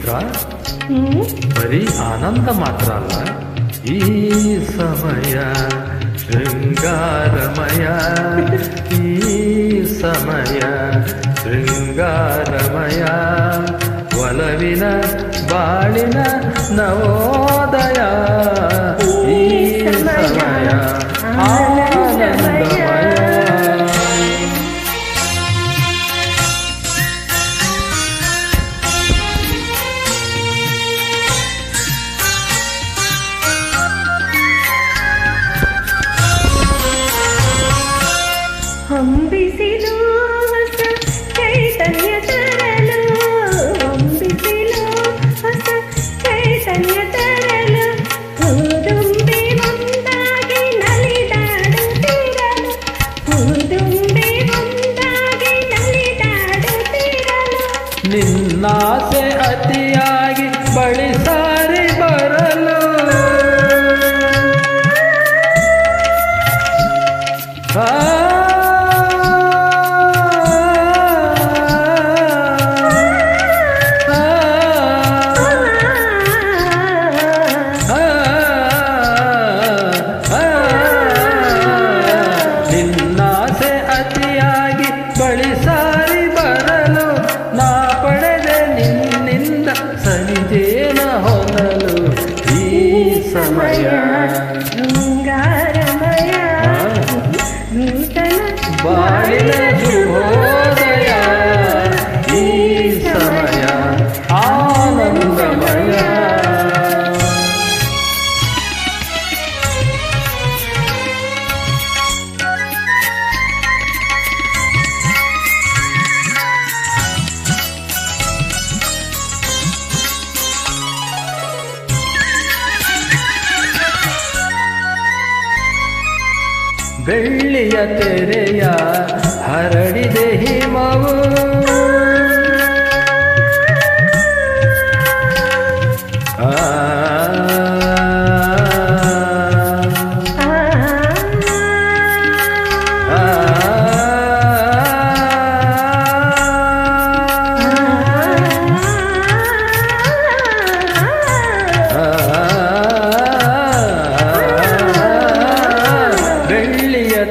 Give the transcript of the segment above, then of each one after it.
ಚಿತ್ರ ಬರೀ ಆನಂದ ಮಾತ್ರ ಅಲ್ಲ, ಈ ಸಮಯ ಶೃಂಗಾರಮಯ, ಈ ಸಮಯ ಶೃಂಗಾರಮಯ, ಒಲವಿನ ಬಾಳಿನ ನವೋದಯ, ಈ ಸಮಯ ಆನಂದಮಯ. ಅಂಬಿಸಿಲು ಹೊಸ ಚೈತನ್ಯ ತರಲು, ಅಂಬಿಸಿಲು ಹೊಸ ಚೈತನ್ಯ ತರಲು, ಹೂದುಂಬಿ ಒಂದಾಗಿ ನಲಿದಾಡುತ್ತಿರಲು, ಹೂದುಂಬಿ ಒಂದಾಗಿ ನಲಿದಾಡುತ್ತಿರಲು, ನಿನ್ನಾಸೆ ಅತಿಯಾಗಿ ಬಳಿ ಸಾರಿ ಬರಲು, ನಿನ್ನಾಸೆ ಅತಿಯಾಗಿ ಬಳಿ ಸಾರಿ ಬರಲು, ನಾ ಪಡೆದೆ ನಿನ್ನಿಂದ ಸನಿಜೇನ ಹೊನಲು, ಈ ಸಮಯ ಶೃಂಗಾರಮಯ, ನೂತನ ಬಾಳಿನ ಶುಭೋದಯ, ಈ ಸಮಯ ಆನಂದಮಯ. ಬೆಳ್ಳಿಯ ತೆರೆಯ ಹರಡಿದೆ ಹಿಮವು, ಆ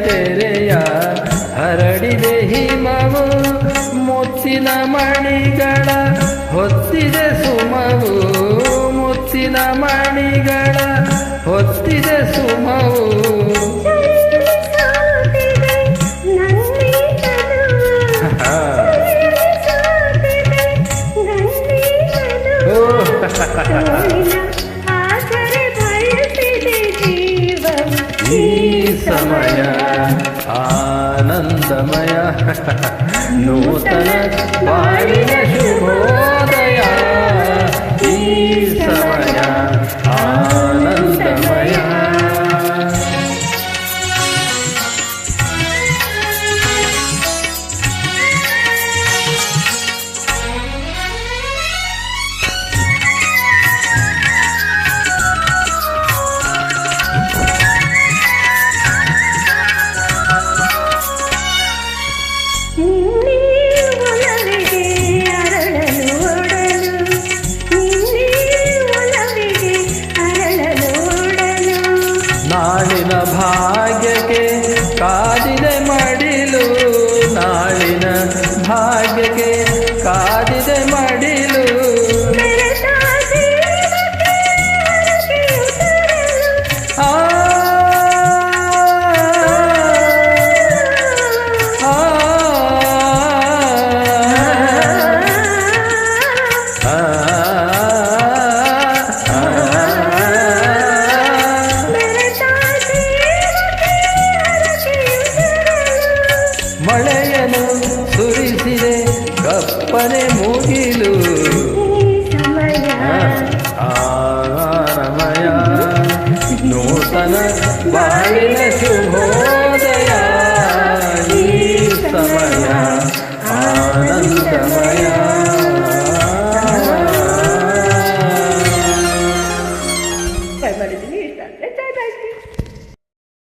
ತೆರೆಯ ಹರಡಿದೆ ಹಿಮವು, ಮುತ್ತಿನ ಮಣಿಗಳ ಹೊತ್ತಿದೆ ಸುಮವು, ಮುತ್ತಿನ ಮಣಿಗಳ ಹೊತ್ತಿದೆ ಸುಮವು, ಈ ಸಮಯ ಆನಂದಮಯ, ನೂತನ ಬಾಳಿನ ಶುಭೋದಯ.